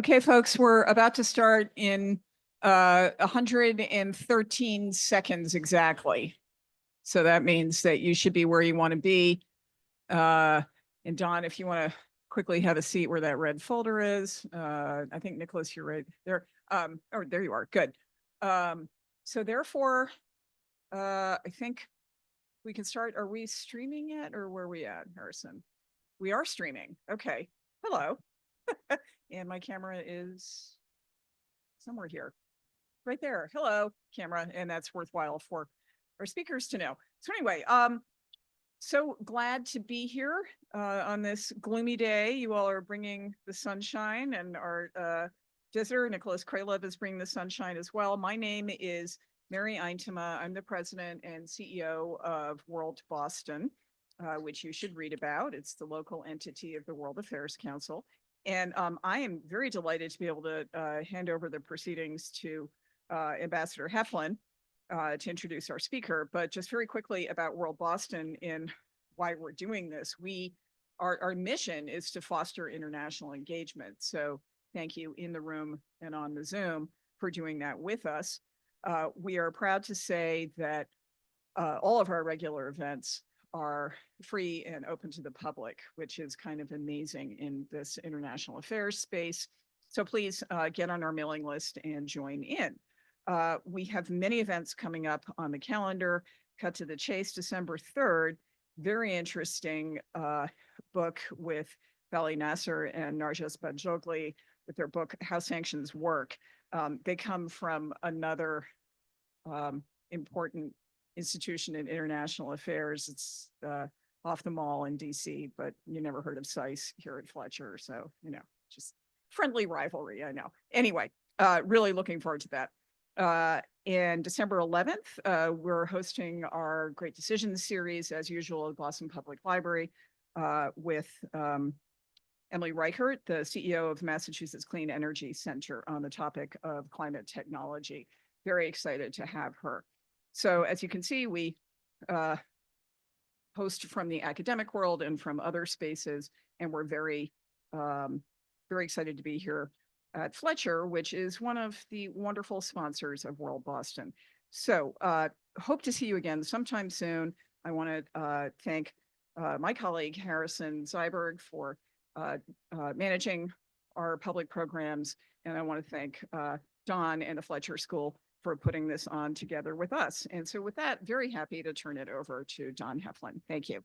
Okay, folks, we're about to start in 113 seconds exactly. So that means that you should be where you want to be. And Don, if you want to quickly have a seat where that red folder is. I think Nicholas, you're right there. Oh, there you are. Good. So therefore, I think we can start. Are we streaming yet, or where are we at, Harrison? We are streaming. Okay. Hello. And my camera is somewhere here, right there. Hello, camera. And that's worthwhile for our speakers to know. So anyway, so glad to be here on this gloomy day. You all are bringing the sunshine, and our visitor, Nicholas Kralev, is bringing the sunshine as well. My name is Mary Eintema. I'm the president and CEO of World Boston, which you should read about. It's the local entity of the World Affairs Council. And I am very delighted to be able to hand over the proceedings to Ambassador Heflin to introduce our speaker. But just very quickly about World Boston and why we're doing this. Our mission is to foster international engagement. So thank you in the room and on the Zoom for doing that with us. We are proud to say that all of our regular events are free and open to the public, which is kind of amazing in this international affairs space. So please get on our mailing list and join in. We have many events coming up on the calendar. Cut to the chase, December 3rd, very interesting book with Vali Nasser and Narges Bajogli with their book, How Sanctions Work. They come from another important institution in international affairs. It's off the mall in DC, but you never heard of SICE here at Fletcher. So, just friendly rivalry, I know. Anyway, really looking forward to that. And December 11th, we're hosting our Great Decisions series, as usual, at Boston Public Library with Emily Reichert, the CEO of Massachusetts Clean Energy Center, on the topic of climate technology. Very excited to have her. So as you can see, we host from the academic world and from other spaces, and we're very excited to be here at Fletcher, which is one of the wonderful sponsors of World Boston. So hope to see you again sometime soon. I want to thank my colleague Harrison Zyberg for managing our public programs, and I want to thank Don and the Fletcher School for putting this on together with us. And so with that, very happy to turn it over to Don Heflin. Thank you.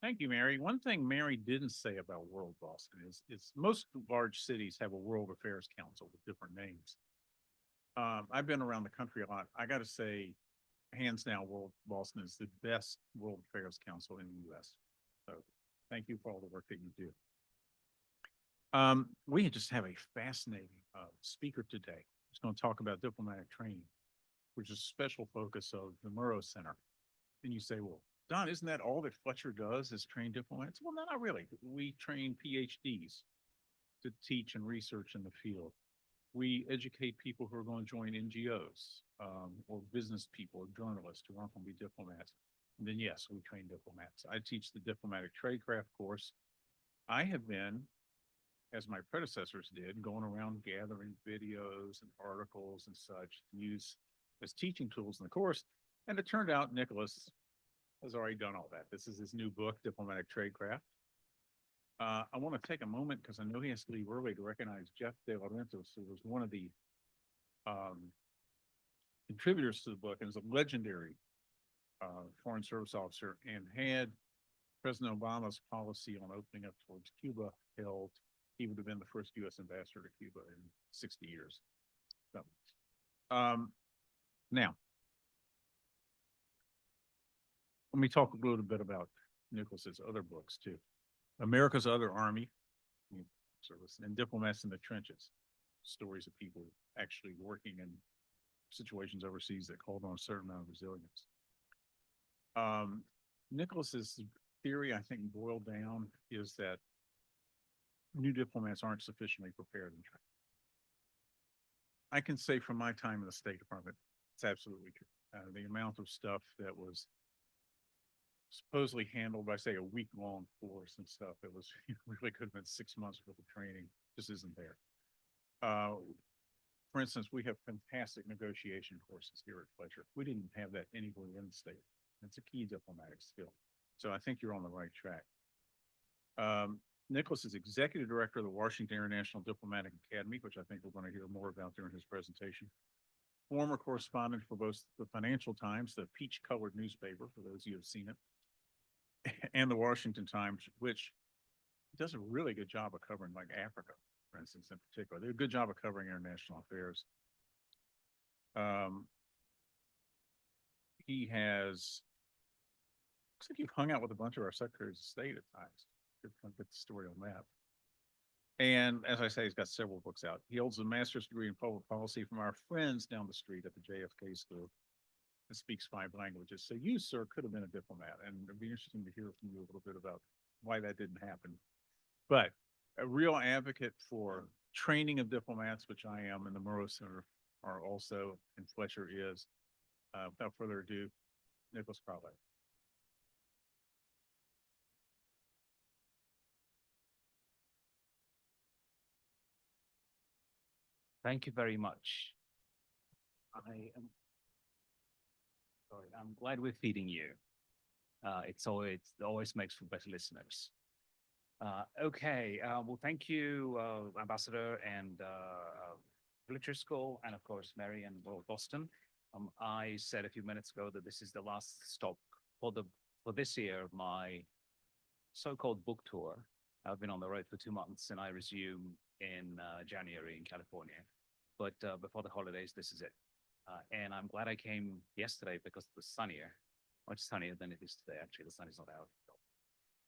Thank you, Mary. One thing Mary didn't say about World Boston is most large cities have a World Affairs Council with different names. I've been around the country a lot. I got to say, hands down, World Boston is the best World Affairs Council in the U.S. So thank you for all the work that you do. We just have a fascinating speaker today. He's going to talk about diplomatic training, which is a special focus of the Murrow Center. And you say, well, Don, isn't that all that Fletcher does is train diplomats? Well, no, not really. We train PhDs to teach and research in the field. We educate people who are going to join NGOs or business people or journalists who aren't going to be diplomats. And then, yes, we train diplomats. I teach the diplomatic tradecraft course. I have been, as my predecessors did, going around gathering videos and articles and such to use as teaching tools in the course. And it turned out Nicholas has already done all that. This is his new book, Diplomatic Tradecraft. I want to take a moment because I know he has to leave early to recognize Jeff De Laurentiis, who was one of the contributors to the book and is a legendary foreign service officer and had President Obama's policy on opening up towards Cuba held. He would have been the first U.S. ambassador to Cuba in 60 years. So, now, let me talk a little bit about Nicholas's other books too. America's Other Army, Service, and Diplomats in the Trenches, stories of people actually working in situations overseas that called on a certain amount of resilience. Nicholas's theory, I think, boiled down is that new diplomats aren't sufficiently prepared and trained. I can say from my time in the State Department, it's absolutely true. The amount of stuff that was supposedly handled by, say, a week-long course and stuff. It was, really could have been 6 months worth of training, just isn't there. For instance, we have fantastic negotiation courses here at Fletcher. We didn't have that anywhere in the state. It's a key diplomatic skill. So I think you're on the right track. Nicholas is executive director of the Washington International Diplomatic Academy, which I think we're going to hear more about during his presentation. Former correspondent for both the Financial Times, the peach-colored newspaper, for those of you who have seen it, and the Washington Times, which does a really good job of covering like Africa, for instance, in particular. They do a good job of covering international affairs. He has, looks like you've hung out with a bunch of our secretaries of state at times. Good to get the story on that. And as I say, he's got several books out. He holds a master's degree in public policy from our friends down the street at the JFK School and speaks 5 languages. So you, sir, could have been a diplomat, and it'd be interesting to hear from you a little bit about why that didn't happen. But a real advocate for training of diplomats, which I am, and the Murrow Center are also, and Fletcher is. Without further ado, Nicholas Kralev. Thank you very much. I am sorry, I'm glad we're feeding you. It always makes for better listeners. Okay, well, thank you, Ambassador and Fletcher School, and of course, Mary and Boston. I said a few minutes ago that this is the last stop for this year of my so-called book tour. I've been on the road for 2 months, and I resume in January in California. But before the holidays, this is it. And I'm glad I came yesterday because it was sunnier, much sunnier than it is today. Actually, the sun is not out.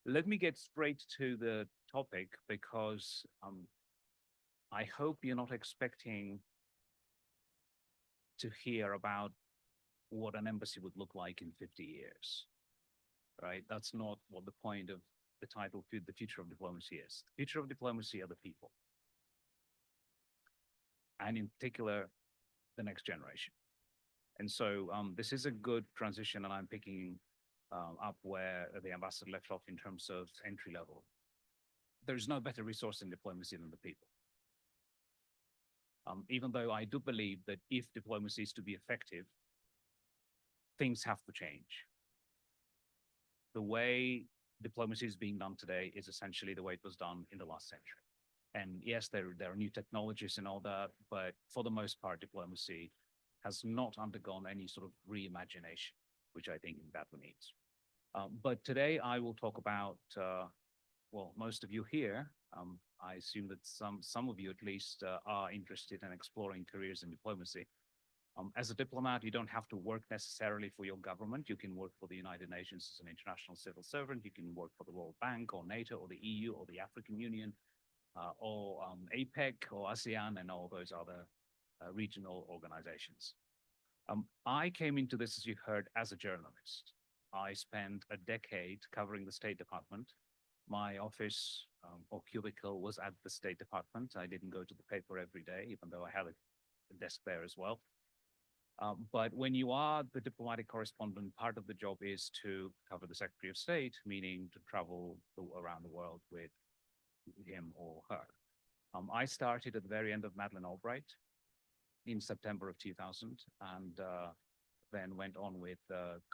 Let me get straight to the topic because I hope you're not expecting to hear about what an embassy would look like in 50 years, right? That's not what the point of the title, The Future of Diplomacy is. The future of diplomacy are the people. And in particular, the next generation. And so this is a good transition, and I'm picking up where the ambassador left off in terms of entry level. There's no better resource in diplomacy than the people. Even though I do believe that if diplomacy is to be effective, things have to change. The way diplomacy is being done today is essentially the way it was done in the last century. And yes, there are new technologies and all that, but for the most part, diplomacy has not undergone any sort of reimagination, which I think badly needs. But today I will talk about, well, most of you here, I assume that some of you at least are interested in exploring careers in diplomacy. As a diplomat, you don't have to work necessarily for your government. You can work for the United Nations as an international civil servant. You can work for the World Bank or NATO or the EU or the African Union or APEC or ASEAN and all those other regional organizations. I came into this, as you heard, as a journalist. I spent a decade covering the State Department. My office or cubicle was at the State Department. I didn't go to the paper every day, even though I had a desk there as well. But when you are the diplomatic correspondent, part of the job is to cover the Secretary of State, meaning to travel around the world with him or her. I started at the very end of Madeleine Albright in September of 2000, and then went on with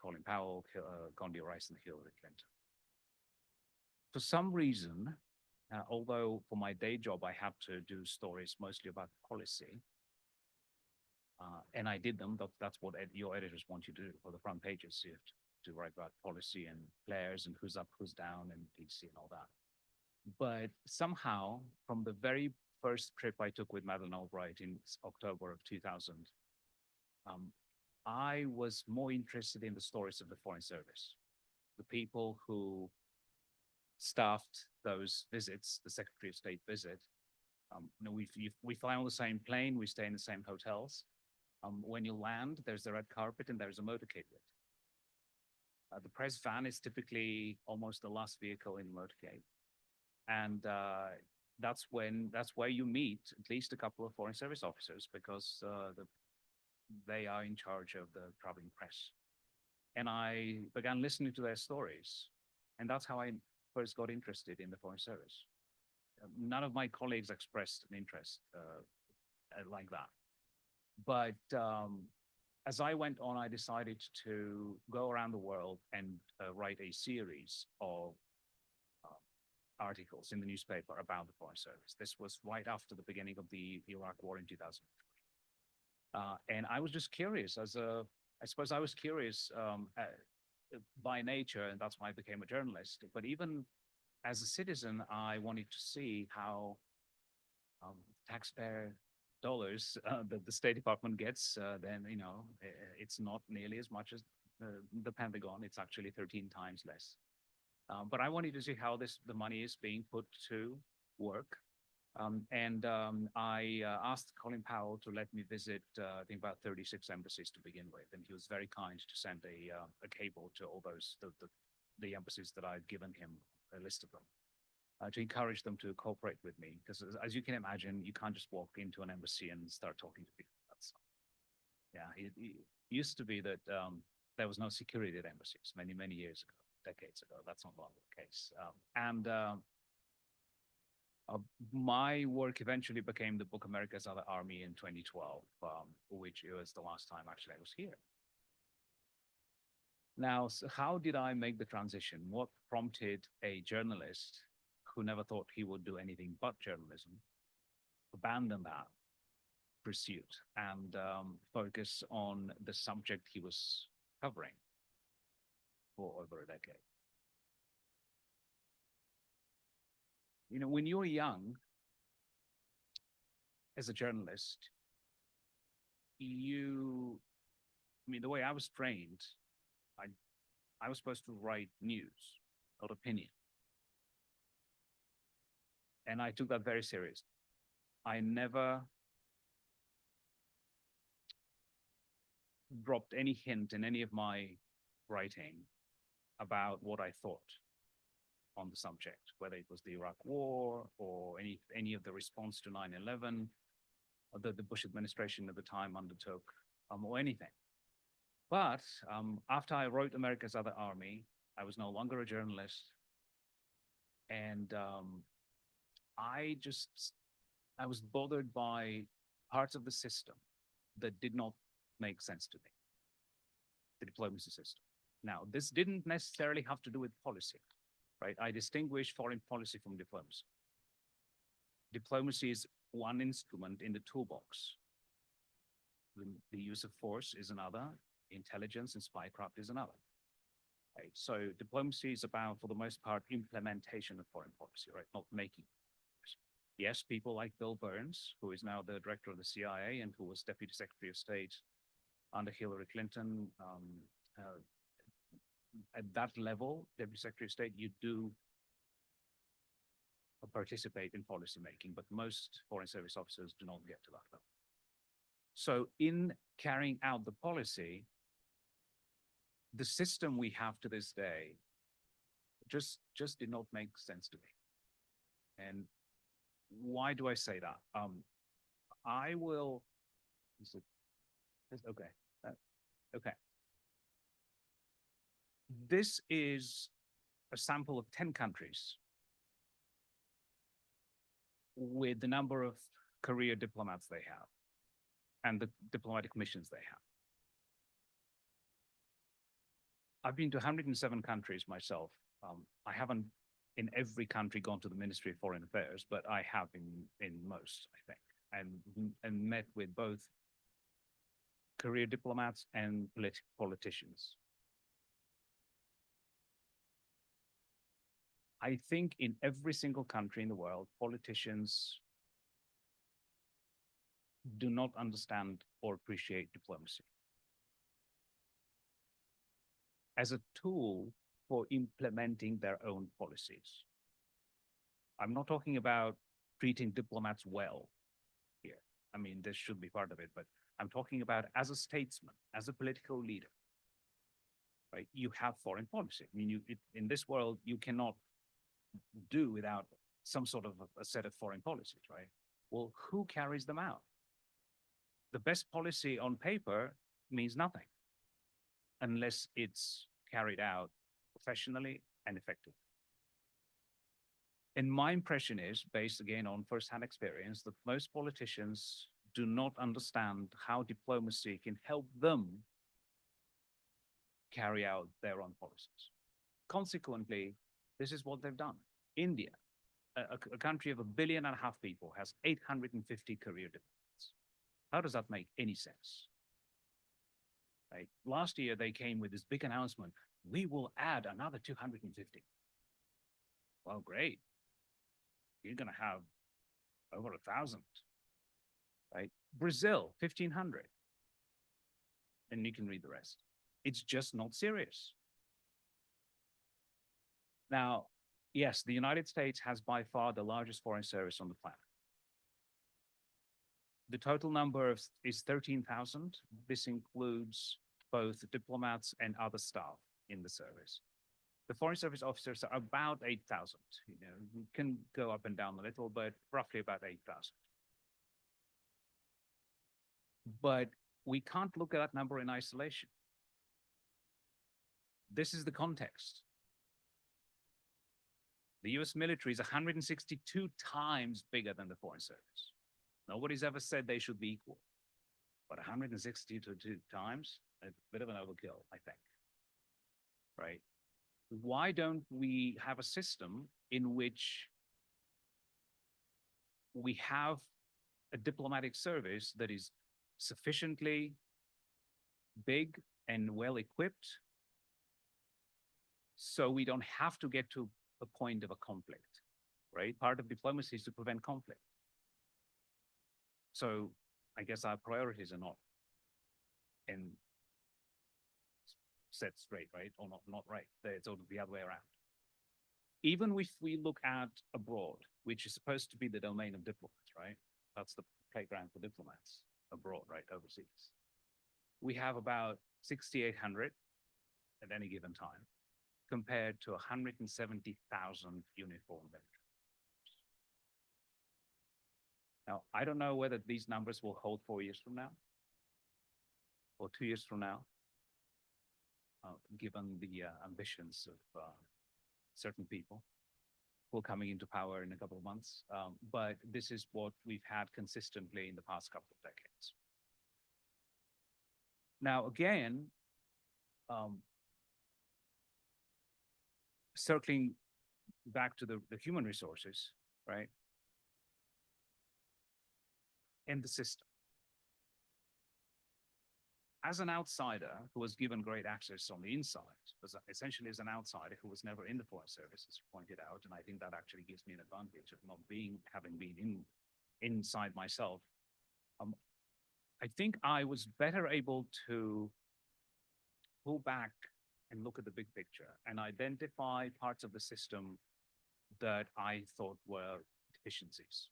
Colin Powell, Condoleezza Rice, and Hillary Clinton. For some reason, although for my day job I had to do stories mostly about policy, and I did them, that's what your editors want you to do for the front pages. You have to write about policy and players and who's up, who's down, and PC and all that. But somehow, from the very first trip I took with Madeleine Albright in October of 2000, I was more interested in the stories of the Foreign Service, the people who staffed those visits, the Secretary of State visit. We fly on the same plane, we stay in the same hotels. When you land, there's the red carpet and there's a motorcade with. The press van is typically almost the last vehicle in the motorcade. And that's where you meet at least a couple of Foreign Service officers because they are in charge of the traveling press. and I began listening to their stories. And that's how I first got interested in the Foreign Service. None of my colleagues expressed an interest like that. But as I went on, I decided to go around the world and write a series of articles in the newspaper about the Foreign Service. This was right after the beginning of the Iraq War in 2003. And I was just curious I suppose I was curious by nature, and that's why I became a journalist. But even as a citizen, I wanted to see how taxpayer dollars that the State Department gets, then, it's not nearly as much as the Pentagon. It's actually 13 times less. But I wanted to see how the money is being put to work. I asked Colin Powell to let me visit, I think about 36 embassies to begin with. And he was very kind to send a cable to all those, the embassies that I'd given him a list of them, to encourage them to cooperate with me. Because as you can imagine, you can't just walk into an embassy and start talking to people. It used to be that there was no security at embassies many, many years ago, decades ago. That's no longer the case. My work eventually became the book America's Other Army in 2012, which was the last time actually I was here. Now, so how did I make the transition? What prompted a journalist who never thought he would do anything but journalism abandon that pursuit and focus on the subject he was covering for over a decade? When you're young, as a journalist, the way I was trained, I was supposed to write news, not opinion. And I took that very seriously. I never dropped any hint in any of my writing about what I thought on the subject, whether it was the Iraq War or any of the response to 9/11, or the Bush administration at the time undertook, or anything. But after I wrote America's Other Army, I was no longer a journalist. And I was bothered by parts of the system that did not make sense to me. The diplomacy system. Now, this didn't necessarily have to do with policy, right? I distinguish foreign policy from diplomacy. Diplomacy is one instrument in the toolbox. The use of force is another. Intelligence and spycraft is another. Right? So diplomacy is about, for the most part, implementation of foreign policy, right? Not making. Yes, people like Bill Burns, who is now the director of the CIA and who was Deputy Secretary of State under Hillary Clinton. At that level, Deputy Secretary of State, you do participate in policy making, but most foreign service officers do not get to that level. So in carrying out the policy, the system we have to this day just did not make sense to me. And why do I say that? I will, okay, okay. This is a sample of 10 countries with the number of career diplomats they have and the diplomatic missions they have. I've been to 107 countries myself. I haven't in every country gone to the Ministry of Foreign Affairs, but I have in most, I think, and met with both career diplomats and politicians. I think in every single country in the world, politicians do not understand or appreciate diplomacy as a tool for implementing their own policies. I'm not talking about treating diplomats well here. I mean, this should be part of it, but I'm talking about as a statesman, as a political leader, right? You have foreign policy. I mean, in this world, you cannot do without some sort of a set of foreign policies, right? Well, who carries them out? The best policy on paper means nothing. unless it's carried out professionally and effectively. And my impression is, based again on firsthand experience, that most politicians do not understand how diplomacy can help them carry out their own policies. Consequently, this is what they've done. India, a country of 1.5 billion people, has 850 career diplomats. How does that make any sense? Right? Last year, they came with this big announcement, we will add another 250. Well, great. You're going to have over 1,000, right? Brazil, 1,500. And you can read the rest. It's just not serious. Now, yes, the United States has by far the largest foreign service on the planet. The total number is 13,000. This includes both diplomats and other staff in the service. The Foreign Service officers are about 8,000. You know, we can go up and down a little, but roughly about 8,000. But we can't look at that number in isolation. This is the context. The US military is 162 times bigger than the Foreign Service. Nobody's ever said they should be equal, but 162 times, a bit of an overkill, I think, right? Why don't we have a system in which we have a diplomatic service that is sufficiently big and well equipped so we don't have to get to a point of a conflict, right? Part of diplomacy is to prevent conflict. So I guess our priorities are not in set straight, right? Or not right. They're sort of the other way around. Even if we look at abroad, which is supposed to be the domain of diplomats, right? That's the playground for diplomats abroad, right? Overseas. We have about 6,800 at any given time, compared to 170,000 uniformed military. Now, I don't know whether these numbers will hold 4 years from now or 2 years from now, given the ambitions of certain people who are coming into power in a couple of months. But this is what we've had consistently in the past couple of decades. Now, again, circling back to the human resources, right? And the system. As an outsider who was given great access on the inside, was essentially as an outsider who was never in the Foreign Service, as you pointed out, and I think that actually gives me an advantage of not having been inside myself. I think I was better able to pull back and look at the big picture and identify parts of the system that I thought were deficiencies.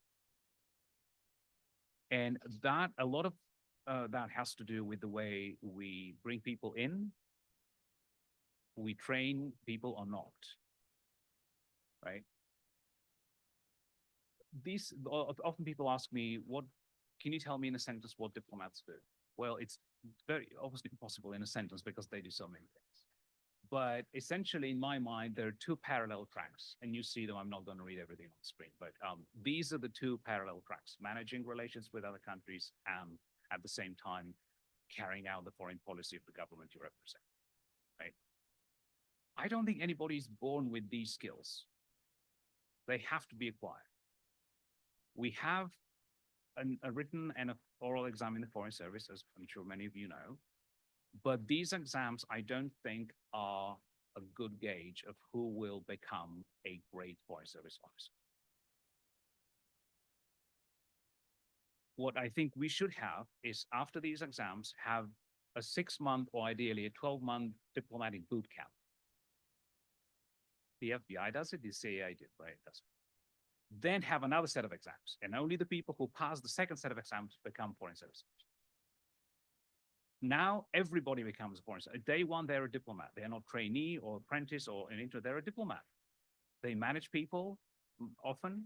And that a lot of that has to do with the way we bring people in, we train people or not, right? These often people ask me, can you tell me in a sentence what diplomats do? Well, it's very obviously impossible in a sentence because they do so many things. But essentially, in my mind, there are two parallel tracks, and you see them. I'm not going to read everything on the screen, but these are the two parallel tracks: managing relations with other countries and at the same time carrying out the foreign policy of the government you represent, right? I don't think anybody is born with these skills. They have to be acquired. We have a written and an oral exam in the Foreign Service, as I'm sure many of you know. But these exams, I don't think, are a good gauge of who will become a great Foreign Service officer. What I think we should have is, after these exams, have a 6-month or ideally a 12-month diplomatic boot camp. The FBI does it, the CIA did, right? Does it. Then have another set of exams, and only the people who pass the second set of exams become Foreign Service officers. Now everybody becomes a foreign service. Day one, they're a diplomat. They're not trainee or apprentice or an intern. They're a diplomat. They manage people often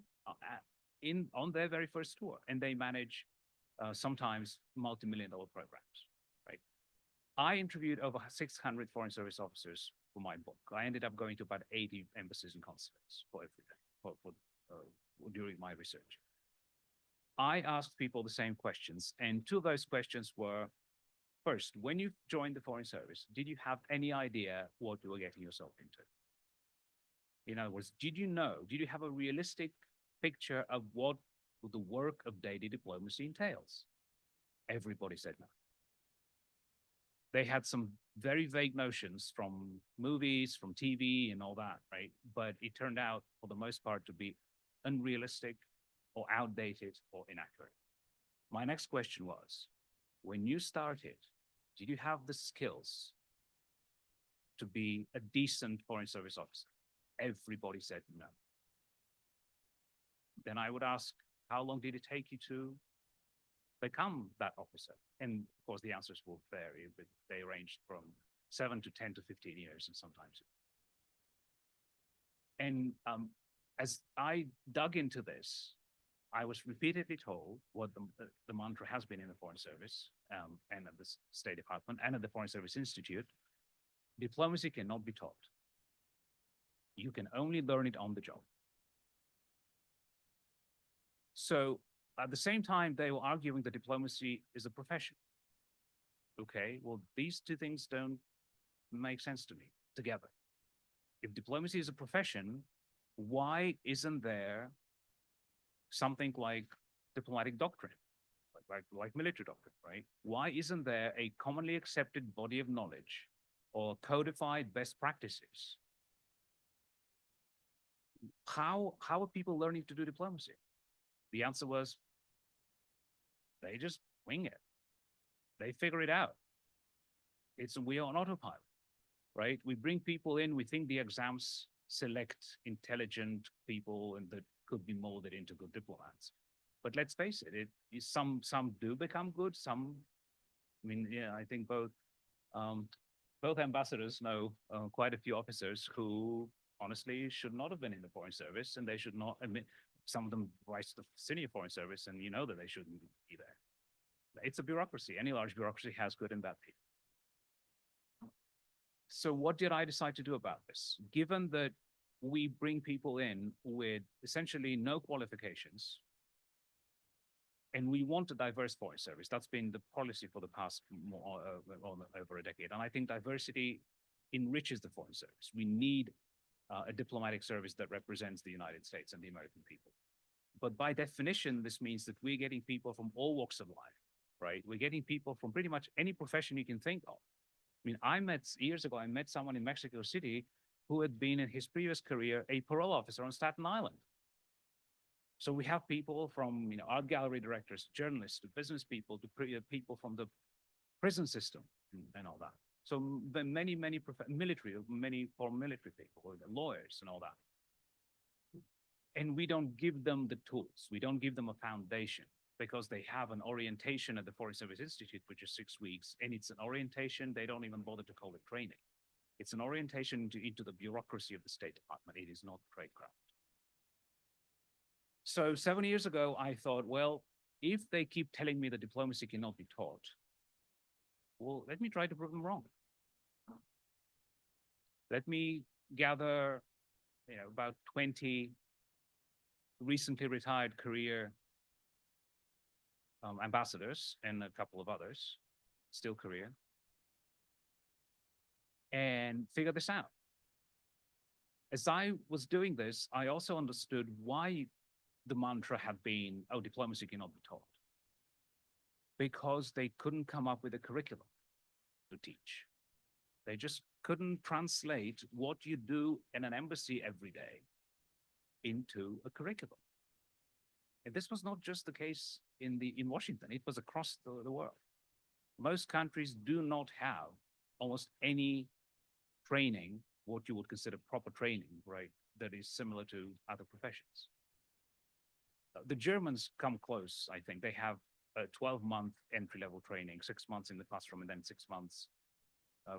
on their very first tour, and they manage sometimes multi-million-dollar programs, right? I interviewed over 600 foreign service officers for my book. I ended up going to about 80 embassies and consulates for everything, during my research. I asked people the same questions, and two of those questions were, first, when you joined the foreign service, did you have any idea what you were getting yourself into? In other words, did you have a realistic picture of what the work of daily diplomacy entails? Everybody said no. They had some very vague notions from movies, from TV and all that, right? But it turned out, for the most part, to be unrealistic or outdated or inaccurate. My next question was, when you started, did you have the skills to be a decent foreign service officer? Everybody said no. Then I would ask, how long did it take you to become that officer? And of course, the answers will vary, but they ranged from 7 to 10 to 15 years, and sometimes. And as I dug into this, I was repeatedly told what the mantra has been in the Foreign Service and at the State Department and at the Foreign Service Institute: diplomacy cannot be taught. You can only learn it on the job. So at the same time, they were arguing that diplomacy is a profession. Okay, well, these two things don't make sense to me together. If diplomacy is a profession, why isn't there something like diplomatic doctrine, like military doctrine, right? Why isn't there a commonly accepted body of knowledge or codified best practices? How are people learning to do diplomacy? The answer was, they just wing it. They figure it out. We are on autopilot, right? We bring people in, we think the exams select intelligent people and that could be molded into good diplomats. But let's face it, some do become good, I think both ambassadors know quite a few officers who honestly should not have been in the Foreign Service, and they should not admit. Some of them rise to the senior Foreign Service, and you know that they shouldn't be there. It's a bureaucracy. Any large bureaucracy has good and bad people. So what did I decide to do about this? Given that we bring people in with essentially no qualifications, and we want a diverse Foreign Service. That's been the policy for the past over a decade. And I think diversity enriches the Foreign Service. We need a diplomatic service that represents the United States and the American people. But by definition, this means that we're getting people from all walks of life, right? We're getting people from pretty much any profession you can think of. Years ago, I met someone in Mexico City who had been in his previous career a parole officer on Staten Island. So we have people from art gallery directors, journalists, to business people, to people from the prison system and all that. So the many former military people, lawyers and all that. And we don't give them the tools. We don't give them a foundation, because they have an orientation at the Foreign Service Institute, which is 6 weeks. And it's an orientation, they don't even bother to call it training. It's an orientation into the bureaucracy of the State Department. It is not Tradecraft. So 7 years ago, I thought, well, if they keep telling me that diplomacy cannot be taught, well, let me try to prove them wrong. Let me gather about 20 recently retired career ambassadors and a couple of others, still career, and figure this out. As I was doing this, I also understood why the mantra had been, oh, diplomacy cannot be taught. Because they couldn't come up with a curriculum to teach. They just couldn't translate what you do in an embassy every day into a curriculum. And this was not just the case in Washington, it was across the world. Most countries do not have almost any training, what you would consider proper training, right, that is similar to other professions. The Germans come close, I think. They have a 12-month entry-level training, 6 months in the classroom, and then 6 months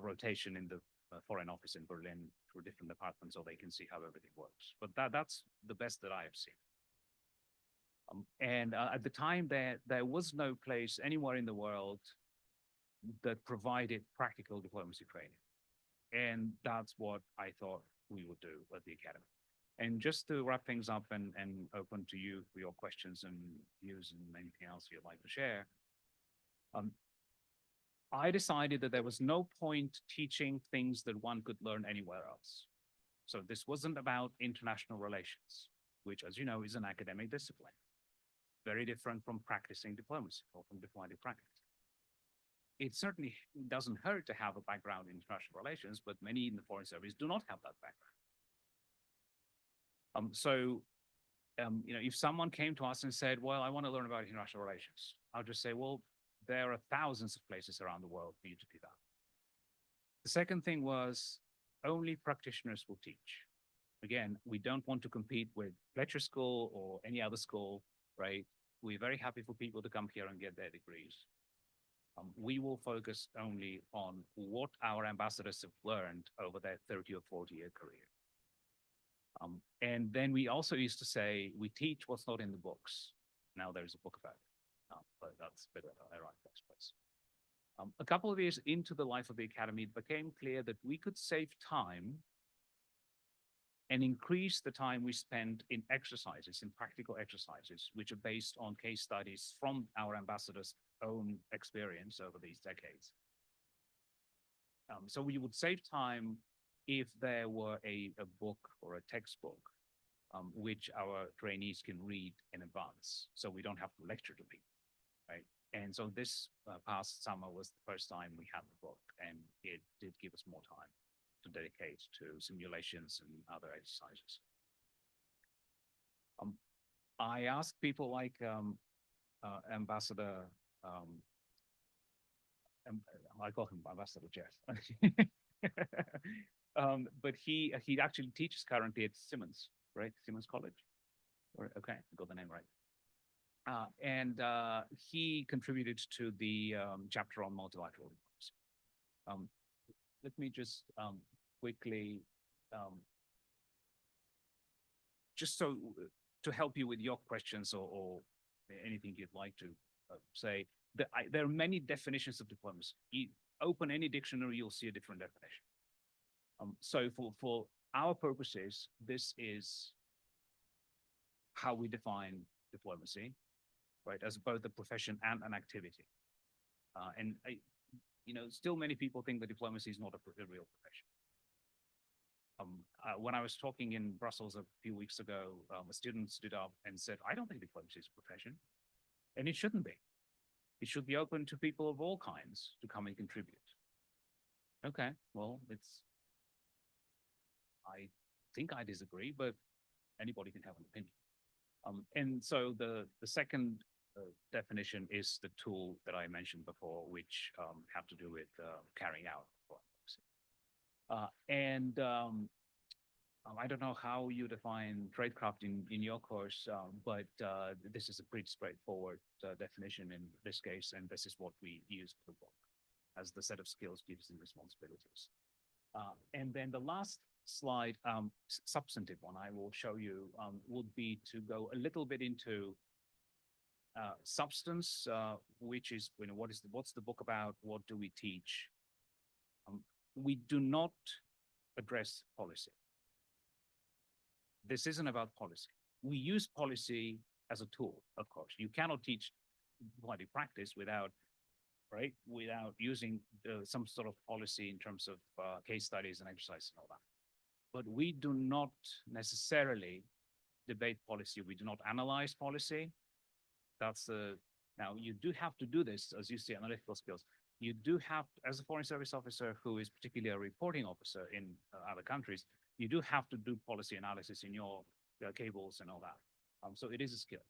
rotation in the Foreign Office in Berlin through different departments, so they can see how everything works. But that's the best that I have seen. At the time, there was no place anywhere in the world that provided practical diplomacy training. And that's what I thought we would do at the Academy. And just to wrap things up and open to you for your questions and views and anything else you'd like to share, I decided that there was no point teaching things that one could learn anywhere else. So this wasn't about international relations, which, as you know, is an academic discipline, very different from practicing diplomacy or from diplomatic practice. It certainly doesn't hurt to have a background in international relations, but many in the Foreign Service do not have that background. If someone came to us and said, well, I want to learn about international relations, I'll just say, well, there are thousands of places around the world for you to do that. The second thing was only practitioners will teach. Again, we don't want to compete with Fletcher School or any other school, right? We're very happy for people to come here and get their degrees. We will focus only on what our ambassadors have learned over their 30 or 40-year career. And then we also used to say, we teach what's not in the books. Now there's a book about it, but that's a bit ironic, I suppose. A couple of years into the life of the Academy, it became clear that we could save time and increase the time we spend in exercises, in practical exercises, which are based on case studies from our ambassadors' own experience over these decades. So we would save time if there were a book or a textbook which our trainees can read in advance, so we don't have to lecture to people, right? And so this past summer was the first time we had the book, and it did give us more time to dedicate to simulations and other exercises. I asked people like Ambassador, I call him Ambassador Jeff, but he actually teaches currently at Simmons, right? Simmons College. Okay, I got the name right. And he contributed to the chapter on multilateral diplomacy. Let me just quickly, just so to help you with your questions or anything you'd like to say, there are many definitions of diplomacy. You open any dictionary, you'll see a different definition. So for our purposes, this is how we define diplomacy, right, as both a profession and an activity. Still many people think that diplomacy is not a real profession. When I was talking in Brussels a few weeks ago, a student stood up and said, I don't think diplomacy is a profession, and it shouldn't be. It should be open to people of all kinds to come and contribute. Okay, well, I think I disagree, but anybody can have an opinion. And so the second definition is the tool that I mentioned before, which have to do with carrying out diplomacy. I don't know how you define tradecraft in your course, but this is a pretty straightforward definition in this case, and this is what we use for the book as the set of skills, duties, and responsibilities. And then the last slide, substantive one I will show you would be to go a little bit into substance, which is, what's the book about? What do we teach? We do not address policy. This isn't about policy. We use policy as a tool, of course. You cannot teach diplomatic practice without using some sort of policy in terms of case studies and exercises and all that. But we do not necessarily debate policy. We do not analyze policy. Now you do have to do this, as you see, analytical skills. You do have, as a Foreign Service officer who is particularly a reporting officer in other countries, you do have to do policy analysis in your cables and all that. So it is a skill.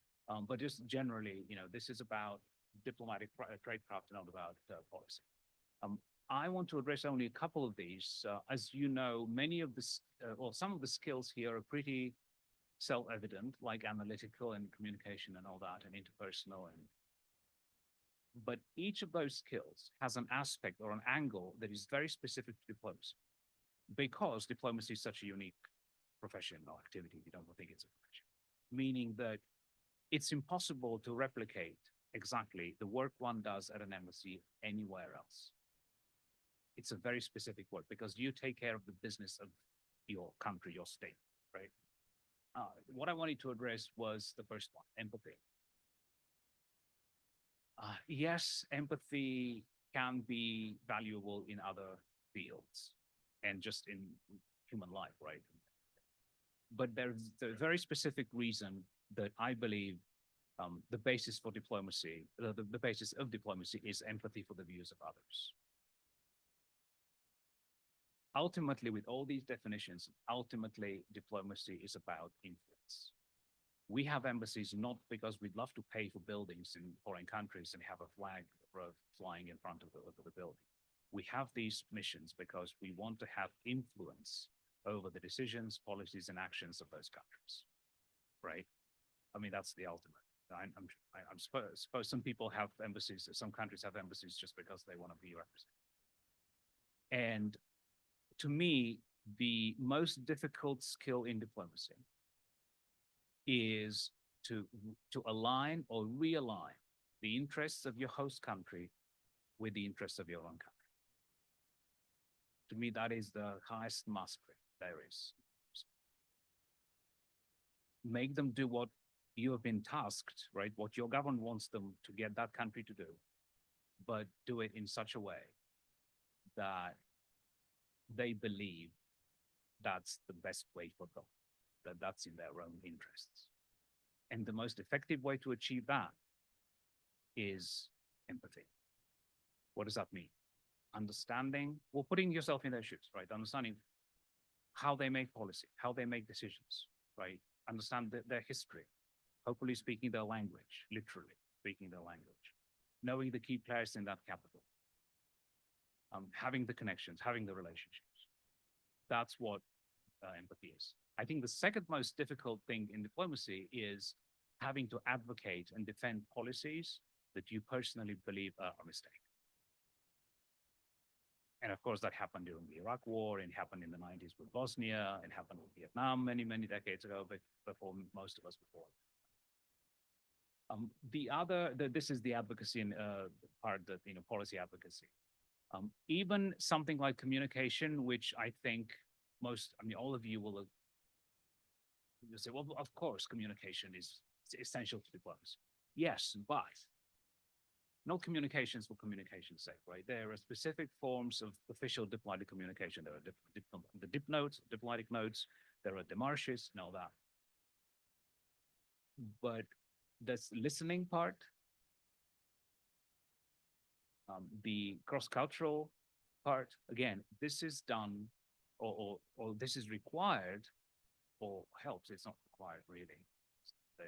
But just generally, this is about diplomatic tradecraft and not about policy. I want to address only a couple of these. As you know, many of this, some of the skills here are pretty self-evident, like analytical and communication and all that, and interpersonal. But each of those skills has an aspect or an angle that is very specific to diplomacy, because diplomacy is such a unique profession or activity. We don't think it's a profession, meaning that it's impossible to replicate exactly the work one does at an embassy anywhere else. It's a very specific work because you take care of the business of your country, your state, right? What I wanted to address was the first one, empathy. Yes, empathy can be valuable in other fields and just in human life, right? But there's a very specific reason that I believe the basis for diplomacy, the basis of diplomacy is empathy for the views of others. Ultimately, with all these definitions, ultimately diplomacy is about influence. We have embassies not because we'd love to pay for buildings in foreign countries and have a flag flying in front of the building. We have these missions because we want to have influence over the decisions, policies, and actions of those countries, right? I mean, that's the ultimate. I'm suppose some people have embassies, some countries have embassies just because they want to be represented. And to me, the most difficult skill in diplomacy is to align or realign the interests of your host country with the interests of your own country. To me, that is the highest mastery there is. Make them do what you have been tasked, right? What your government wants them to get that country to do, but do it in such a way that they believe that's the best way for them, that that's in their own interests. And the most effective way to achieve that is empathy. What does that mean? Understanding, well, putting yourself in their shoes, right? Understanding how they make policy, how they make decisions, right? Understand their history, hopefully speaking their language, literally speaking their language, knowing the key players in that capital, having the connections, having the relationships. That's what empathy is. I think the second most difficult thing in diplomacy is having to advocate and defend policies that you personally believe are a mistake. And of course, that happened during the Iraq War, it happened in the 90s with Bosnia, it happened with Vietnam many, many decades ago, but before most of us before. This is the advocacy part, that, policy advocacy. Even something like communication, which I think all of you will say, well, of course, communication is essential to diplomacy. Yes, but not communications for communication's sake, right? There are specific forms of official diplomatic communication. There are the dip notes, diplomatic notes, there are demarches and all that. But this listening part, the cross-cultural part, again, this is done or this is required or helps. It's not required really.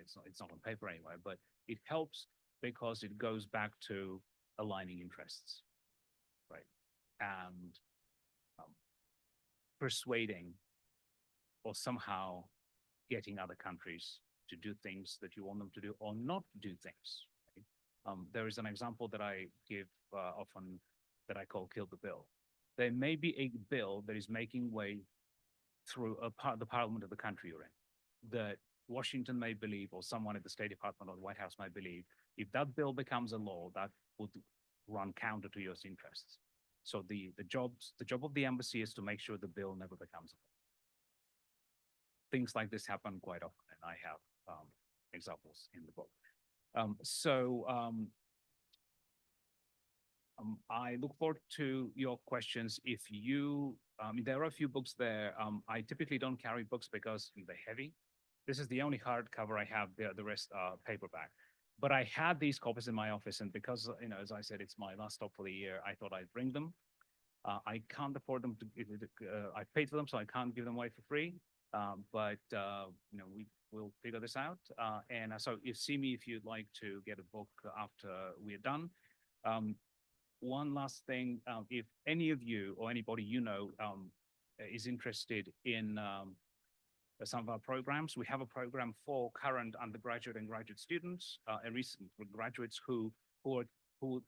It's not on paper anyway, but it helps because it goes back to aligning interests, right? And persuading or somehow getting other countries to do things that you want them to do or not do things. Right? There is an example that I give often that I call kill the bill. There may be a bill that is making way through the parliament of the country you're in that Washington may believe, or someone at the State Department or the White House might believe, if that bill becomes a law, that would run counter to your interests. So the job of the embassy is to make sure the bill never becomes a law. Things like this happen quite often, and I have examples in the book. I look forward to your questions. If you, there are a few books there. I typically don't carry books because they're heavy. This is the only hardcover I have. The rest are paperback. But I had these copies in my office, and because as I said, it's my last stop for the year, I thought I'd bring them. I can't afford them to. I paid for them, so I can't give them away for free. But we will figure this out. And so, see me if you'd like to get a book after we're done. One last thing, if any of you or anybody is interested in some of our programs, we have a program for current undergraduate and graduate students and recent graduates who would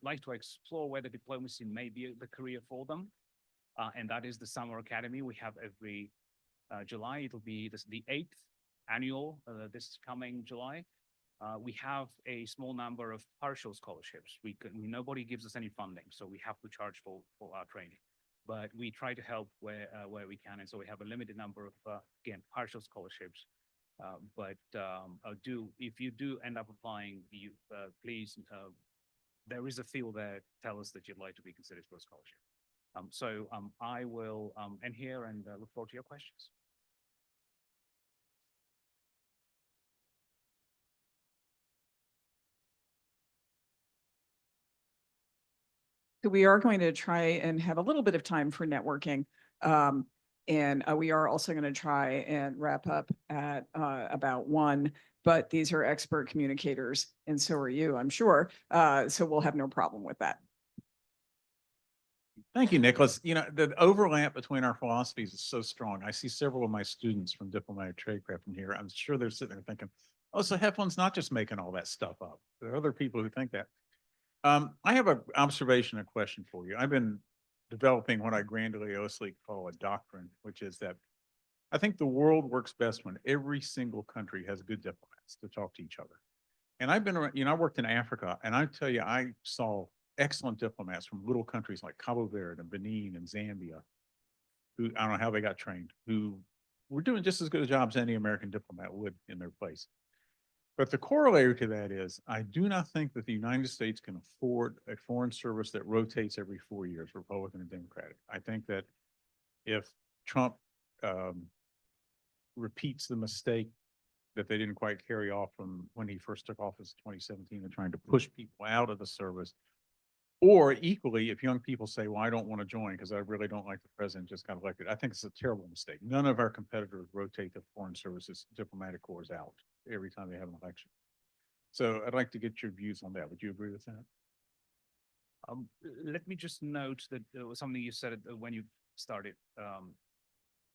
like to explore whether diplomacy may be the career for them. And that is the Summer Academy we have every July. It'll be the 8th annual this coming July. We have a small number of partial scholarships. Nobody gives us any funding, so we have to charge for our training. But we try to help where we can, and so we have a limited number of again partial scholarships. If you do end up applying, please, there is a field there. Tell us that you'd like to be considered for a scholarship. I will end here and look forward to your questions. So we are going to try and have a little bit of time for networking. And we are also going to try and wrap up at about 1, but these are expert communicators and so are you, I'm sure. So we'll have no problem with that. Thank you, Nicholas. You know, the overlap between our philosophies is so strong. I see several of my students from Diplomatic Tradecraft in here. I'm sure they're sitting there thinking, oh, so Heflin's not just making all that stuff up. There are other people who think that. I have an observation, a question for you. I've been developing what I grandiosely call a doctrine, which is that I think the world works best when every single country has good diplomats to talk to each other. And I've been around, you know, I worked in Africa, and I tell you, I saw excellent diplomats from little countries like Cabo Verde and Benin and Zambia, who I don't know how they got trained, who were doing just as good a job as any American diplomat would in their place. But the corollary to that is, I do not think that the United States can afford a foreign service that rotates every 4 years, Republican and Democratic. I think that if Trump repeats the mistake that they didn't quite carry off from when he first took office in 2017 and trying to push people out of the service, or equally, if young people say, well, I don't want to join because I really don't like the president just got elected, I think it's a terrible mistake. None of our competitors rotate the foreign services diplomatic corps out every time they have an election. So I'd like to get your views on that. Would you agree with that? Let me just note that there was something you said when you started.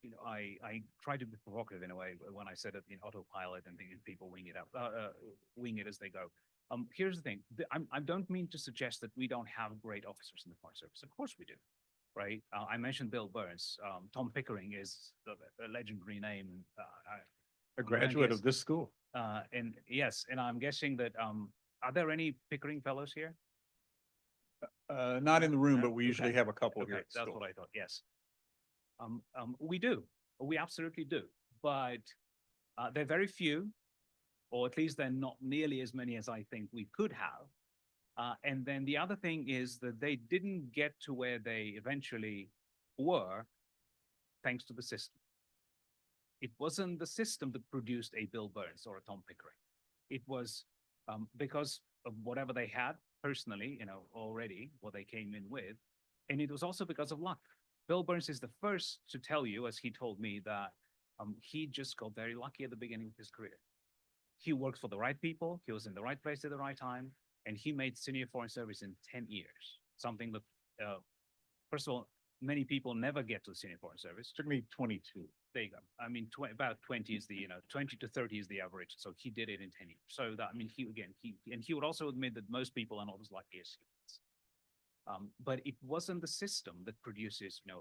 You know, I tried to be provocative in a way when I said it in autopilot and thinking people wing it as they go. Here's the thing. I don't mean to suggest that we don't have great officers in the Foreign Service. Of course we do, right? I mentioned Bill Burns. Tom Pickering is a legendary name. A graduate of this school. And yes, and I'm guessing that, are there any Pickering fellows here? Not in the room, No? but we usually Okay. have a couple Okay, here. that's what I thought, yes. We do, we absolutely do, but they're very few, or at least they're not nearly as many as I think we could have. And then the other thing is that they didn't get to where they eventually were thanks to the system. It wasn't the system that produced a Bill Burns or a Tom Pickering. It was because of whatever they had personally, you know, already what they came in with. And it was also because of luck. Bill Burns is the first to tell you, as he told me, that he just got very lucky at the beginning of his career. He worked for the right people. He was in the right place at the right time. And he made senior foreign service in 10 years. Something that, first of all, many people never get to the senior foreign service. Took me 22. There you go. I mean, about 20 is the, 20 to 30 is the average. So he did it in 10 years. So that, I mean, he would also admit that most people are not as lucky as he was. But it wasn't the system that produces, an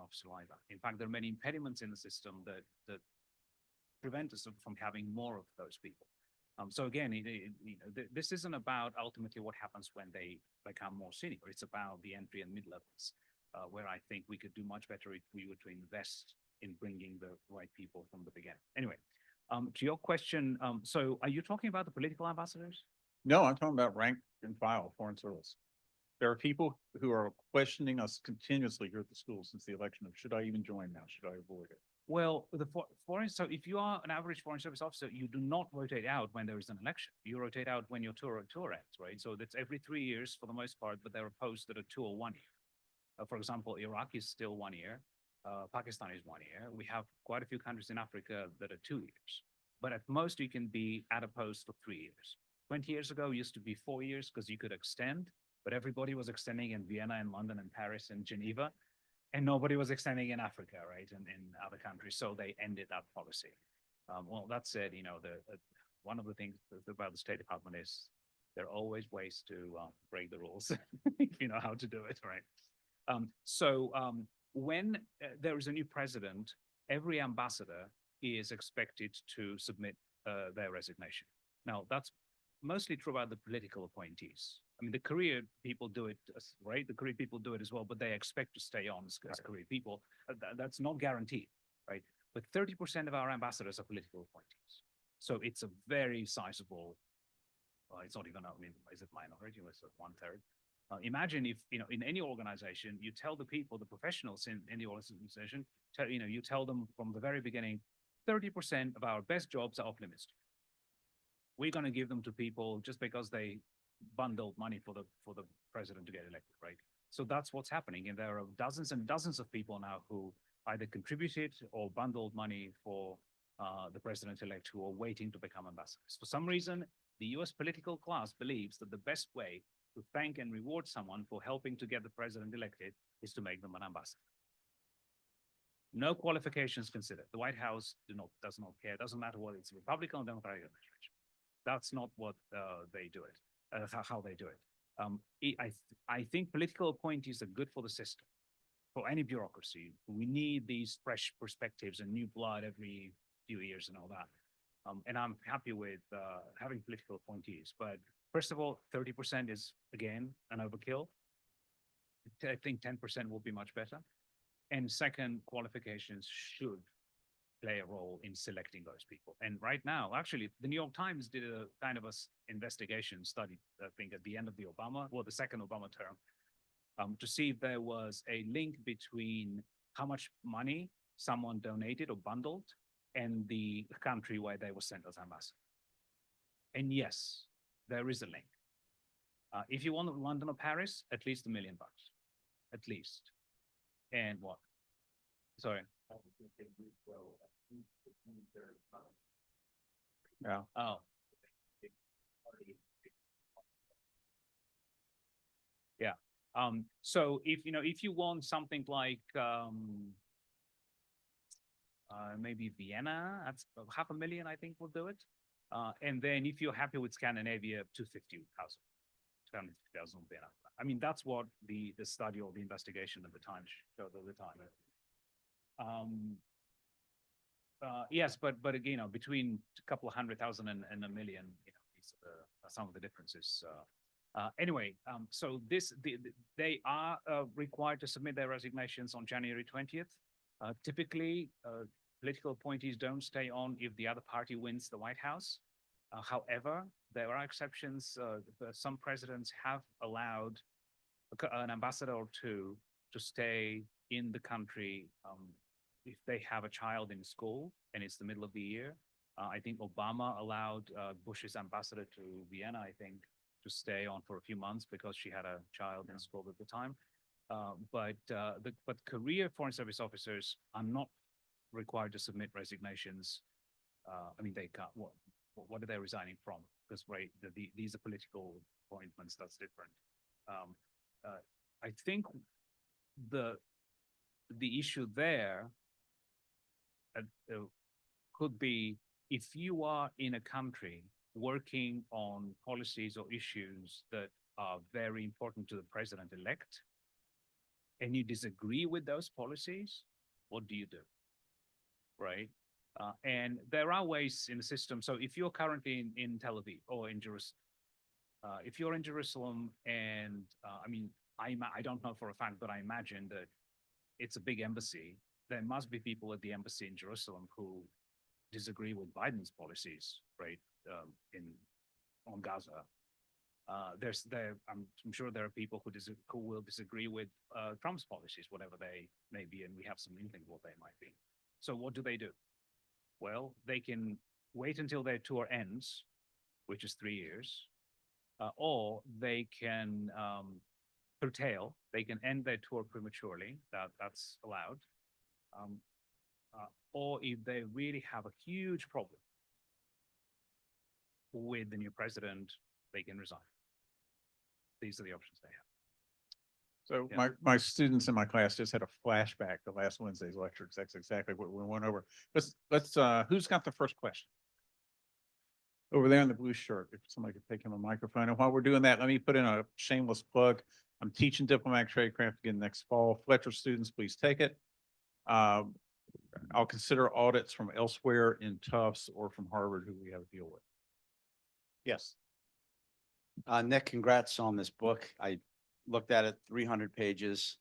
officer like that. In fact, there are many impediments in the system that prevent us from having more of those people. So again, this isn't about ultimately what happens when they become more senior. It's about the entry and mid-levels, where I think we could do much better if we were to invest in bringing the right people from the beginning. Anyway, to your question, so are you talking about the political ambassadors? No, I'm talking about rank and file foreign service. There are people who are questioning us continuously here at the school since the election of, should I even join now? Should I avoid it? Well, so if you are an average foreign service officer, you do not rotate out when there is an election. You rotate out when your tour ends, right? So that's every 3 years for the most part, but there are posts that are 2 or 1 year. For example, Iraq is still 1 year. Pakistan is 1 year. We have quite a few countries in Africa that are 2 years. But at most, you can be at a post for 3 years. 20 years ago, it used to be 4 years because you could extend, but everybody was extending in Vienna and London and Paris and Geneva. And nobody was extending in Africa, right, and in other countries. So they ended that policy. Well, that said, one of the things about the State Department is there are always ways to break the rules if you know how to do it, right? When there is a new president, every ambassador is expected to submit their resignation. Now, that's mostly true about the political appointees. I mean, the career people do it, right? The career people do it as well, but they expect to stay on as career people. That's not guaranteed, right? But 30% of our ambassadors are political appointees. So it's a very sizable, it's not even, I mean, is it minority? It's like 1/3. Imagine if, in any organization, you tell the people, the professionals in the organization, you tell them from the very beginning, 30% of our best jobs are off limits. We're going to give them to people just because they bundled money for the president to get elected, right? So that's what's happening. And there are dozens and dozens of people now who either contributed or bundled money for the president-elect who are waiting to become ambassadors. For some reason, the US political class believes that the best way to thank and reward someone for helping to get the president elected is to make them an ambassador. No qualifications considered. The White House does not care. It doesn't matter whether it's a Republican or Democratic administration. That's not what they do it, how they do it. I think political appointees are good for the system, for any bureaucracy. We need these fresh perspectives and new blood every few years and all that. And I'm happy with having political appointees. But first of all, 30% is, again, an overkill. I think 10% will be much better. And second, qualifications should play a role in selecting those people. And right now, actually, the New York Times did a kind of a investigation study, I think, at the end of the second Obama term, to see if there was a link between how much money someone donated or bundled and the country where they were sent as ambassador. And yes, there is a link. If you want London or Paris, at least $1 million, at least. And what? Sorry. Yeah. Oh. Yeah. So if you want something like maybe Vienna, that's 500,000, I think will do it. And then if you're happy with Scandinavia, 250,000 will be enough. I mean, that's what the study or the investigation at the time showed at the time. Yes, but again, between a couple of 100,000 and 1 million, these are some of the differences. Anyway, so they are required to submit their resignations on January 20th. Typically, political appointees don't stay on if the other party wins the White House. However, there are exceptions. Some presidents have allowed an ambassador or two to stay in the country if they have a child in school and it's the middle of the year. I think Obama allowed Bush's ambassador to Vienna, I think, to stay on for a few months because she had a child in school at the time. But career Foreign Service officers are not required to submit resignations. I mean, they can't. What are they resigning from? Because these are political appointments. That's different. I think the issue there could be if you are in a country working on policies or issues that are very important to the president-elect, and you disagree with those policies, what do you do? Right? And there are ways in the system. So if you're currently in Tel Aviv or in Jerusalem, if you're in Jerusalem and, I mean, I don't know for a fact, but I imagine that it's a big embassy. There must be people at the embassy in Jerusalem who disagree with Biden's policies, right, on Gaza. I'm sure there are people who will disagree with Trump's policies, whatever they may be, and we have some inkling what they might be. So what do? Well, they can wait until their tour ends, which is 3 years, or they can curtail. They can end their tour prematurely. That's allowed. Or if they really have a huge problem with the new president, they can resign. These are the options they have. So Yeah. my students in my class just had a flashback to last Wednesday's lecture. 'Cause that's exactly what we went over. Let's who's got the first question? Over there in the blue shirt, if somebody could take him a microphone. And while we're doing that, let me put in a shameless plug. I'm teaching Diplomatic Tradecraft again next fall. Fletcher students, please take it. I'll consider audits from elsewhere in Tufts or from Harvard who we have to deal with. Yes. Nick, congrats on this book. I looked at it, 300 pages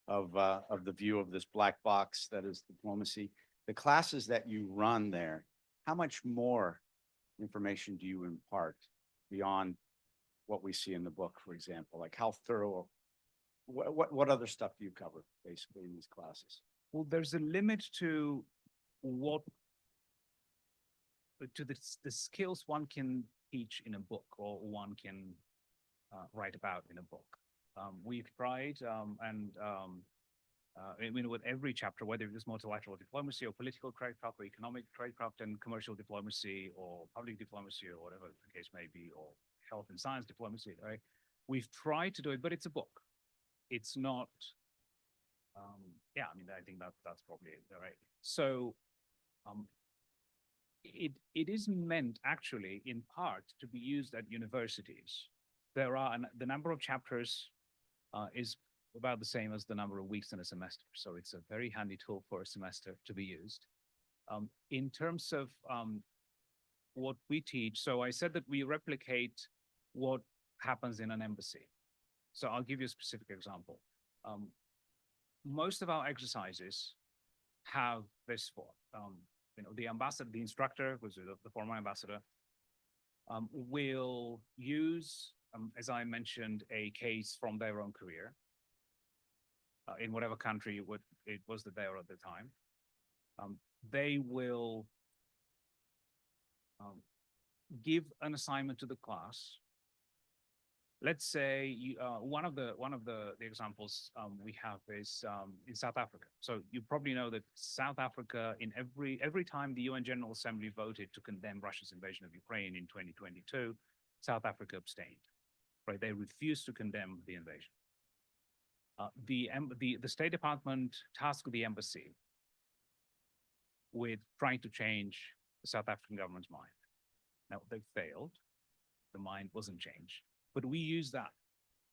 of the view of this black box that is diplomacy. The classes that you run there, how much more information do you impart beyond what we see in the book, for example? Like how thorough, what other stuff do you cover basically in these classes? Well, there's a limit to what, to the skills one can teach in a book or one can write about in a book. We've tried, I mean, with every chapter, whether it is multilateral diplomacy or political tradecraft or economic tradecraft and commercial diplomacy or public diplomacy or whatever the case may be, or health and science diplomacy, right? We've tried to do it, but it's a book. It's not, yeah, I mean, I think that's probably it, right? So it is meant actually in part to be used at universities. There are, the number of chapters is about the same as the number of weeks in a semester. So it's a very handy tool for a semester to be used. In terms of what we teach, so I said that we replicate what happens in an embassy. So I'll give you a specific example. Most of our exercises have this form. You know, the ambassador, the instructor, was the former ambassador, will use, as I mentioned, a case from their own career in whatever country it was that they were at the time. They will give an assignment to the class. Let's say one of the examples we have is in South Africa. So you probably know that South Africa, in every time the UN General Assembly voted to condemn Russia's invasion of Ukraine in 2022, South Africa abstained. Right? They refused to condemn the invasion. The State Department tasked the embassy with trying to change the South African government's mind. Now they failed. The mind wasn't changed. But we use that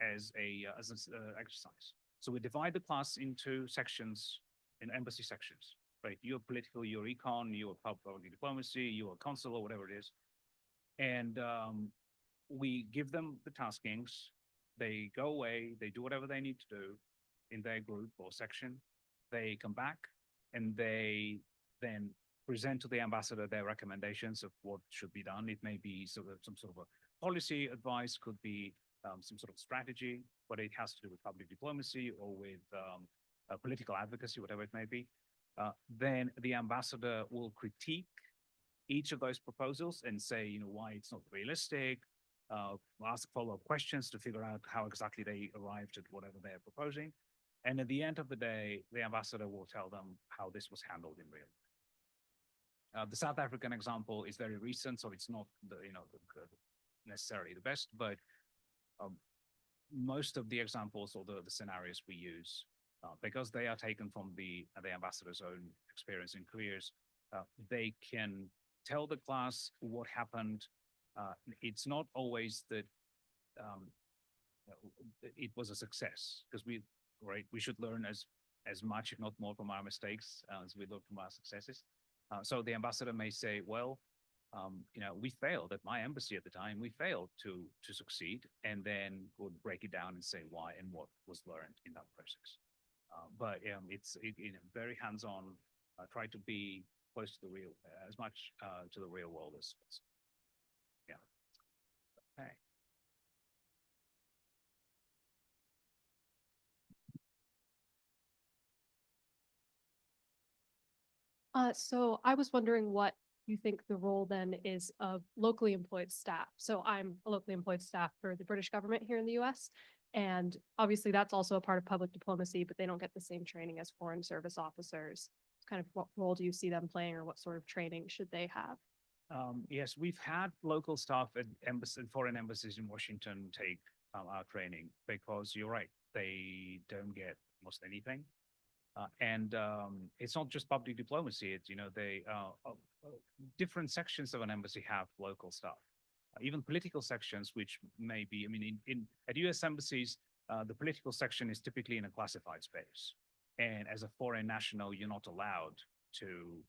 as an exercise. So we divide the class into sections, in embassy sections, right? You're political, you're econ, you're public diplomacy, you're consul, or whatever it is. And we give them the taskings. They go away, they do whatever they need to do in their group or section. They come back and they then present to the ambassador their recommendations of what should be done. It may be some sort of a policy advice, could be some sort of strategy, but it has to do with public diplomacy or with political advocacy, whatever it may be. Then the ambassador will critique each of those proposals and say, you know, why it's not realistic, ask follow-up questions to figure out how exactly they arrived at whatever they're proposing. And at the end of the day, the ambassador will tell them how this was handled in real. The South African example is very recent, so it's not necessarily the best, but most of the examples or the scenarios we use, because they are taken from the ambassador's own experience and careers, they can tell the class what happened. It's not always that it was a success, because we should learn as much, if not more, from our mistakes as we learn from our successes. So the ambassador may say, well, we failed at my embassy at the time. We failed to succeed, and then would break it down and say why and what was learned in that process. But it's very hands-on. Try to be close to the real, as much to the real world as possible. Yeah. Okay. So I was wondering what you think the role then is of locally employed staff. So I'm a locally employed staff for the British government here in the US. And obviously that's also a part of public diplomacy, but they don't get the same training as foreign service officers. Kind of what role do you see them playing, or what sort of training should they have? Yes, we've had local staff at foreign embassies in Washington take our training, because you're right, they don't get almost anything. And it's not just public diplomacy. It's, different sections of an embassy have local staff, even political sections, which may be, I mean, at US embassies, the political section is typically in a classified space. And as a foreign national, you're not allowed to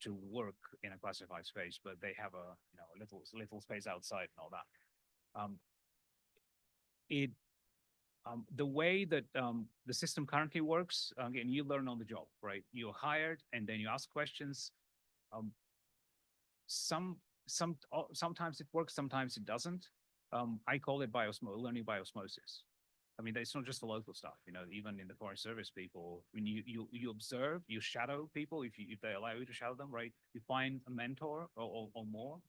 to work in a classified space, but they have a, you know, a little space outside and all that. The way that the system currently works, again, you learn on the job, right? You're hired and then you ask questions. Sometimes it works, sometimes it doesn't. I call it learning by osmosis. I mean, it's not just the local stuff, you know, even in the foreign service people, when you observe, you shadow people, if they allow you to shadow them, right? You find a mentor or more,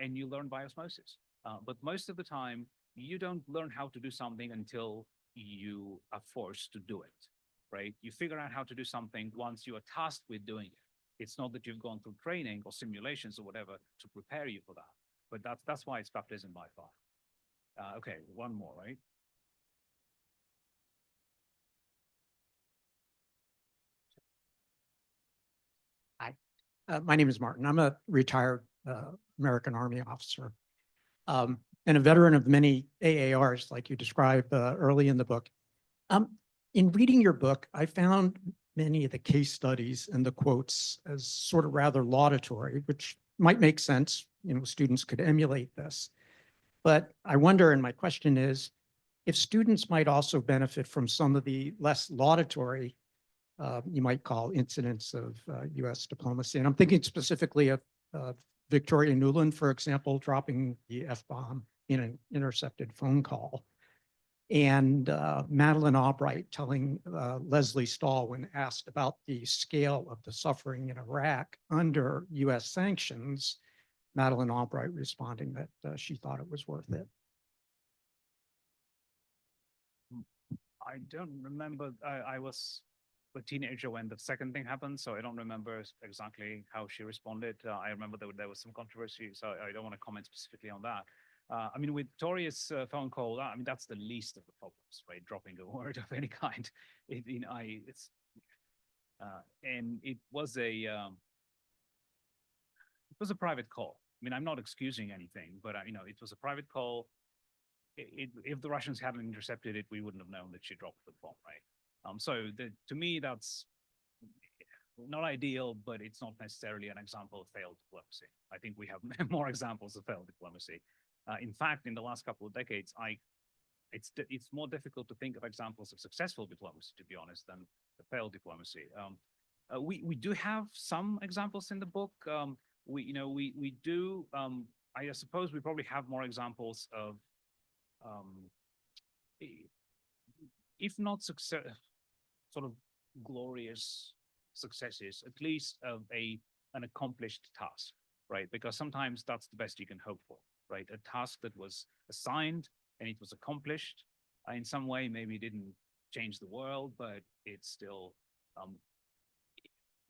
and you learn by osmosis. But most of the time, you don't learn how to do something until you are forced to do it, right? You figure out how to do something once you are tasked with doing it. It's not that you've gone through training or simulations or whatever to prepare you for that. But that's why it's baptism by fire. Okay, one more, right? My name is Martin. I'm a retired American Army officer and a veteran of many AARs, like you described early in the book. In reading your book, I found many of the case studies and the quotes as sort of rather laudatory, which might make sense. You know, students could emulate this. But I wonder, and my question is, if students might also benefit from some of the less laudatory you might call incidents of U.S. diplomacy. And I'm thinking specifically of Victoria Nuland, for example, dropping the F-bomb in an intercepted phone call. And Madeleine Albright telling Leslie Stahl, when asked about the scale of the suffering in Iraq under U.S. sanctions, Madeleine Albright responding that she thought it was worth it. I don't remember. I was a teenager when the second thing happened, so I don't remember exactly how she responded. I remember there was some controversy, so I don't want to comment specifically on that. I mean, with Victoria's phone call, I mean, that's the least of the problems, right? Dropping a word of any kind. And it was a private call. I mean, I'm not excusing anything, but you know, it was a private call. If the Russians hadn't intercepted it, we wouldn't have known that she dropped the bomb, right? To me, that's not ideal, but it's not necessarily an example of failed diplomacy. I think we have more examples of failed diplomacy. In fact, in the last couple of decades, it's more difficult to think of examples of successful diplomacy, to be honest, than the failed diplomacy. We do have some examples in the book. We do. I suppose we probably have more examples of, if not success, sort of glorious successes, at least of an accomplished task, right? Because sometimes that's the best you can hope for, right? A task that was assigned and it was accomplished in some way, maybe didn't change the world, but it's still,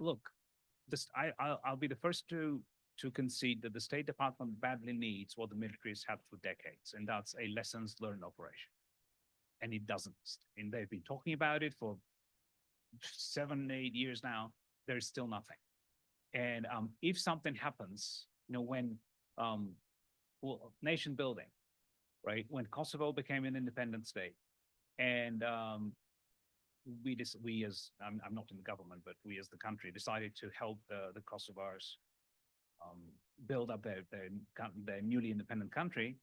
look, I'll be the first to concede that the State Department badly needs what the military has had for decades, and that's a lessons learned operation. And it doesn't. And they've been talking about it for 7, 8 years now. There's still nothing. And if something happens, you know, when nation building, right? When Kosovo became an independent state, and we as I'm not in the government, but we as the country decided to help the Kosovars build up their newly independent country.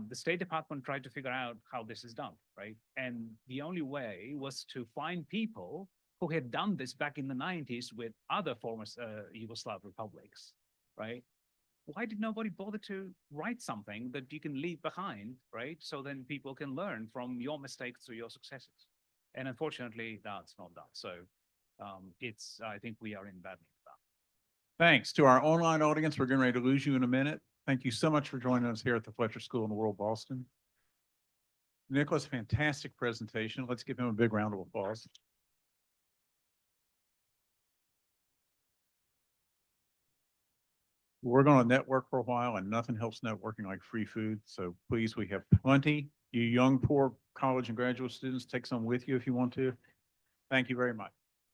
The State Department tried to figure out how this is done, right? And the only way was to find people who had done this back in the 90s with other former Yugoslav republics, right? Why did nobody bother to write something that you can leave behind, right? So then people can learn from your mistakes through your successes. And unfortunately, that's not done. So I think we are in bad need for that. Thanks. To our online audience, we're getting ready to lose you in a minute. Thank you so much for joining us here at the Fletcher School in the World Boston. Nicholas, fantastic presentation. Let's give him a big round of applause. We're going to network for a while, and nothing helps networking like free food. So please, we have plenty. You young, poor college and graduate students, take some with you if you want to. Thank you very much.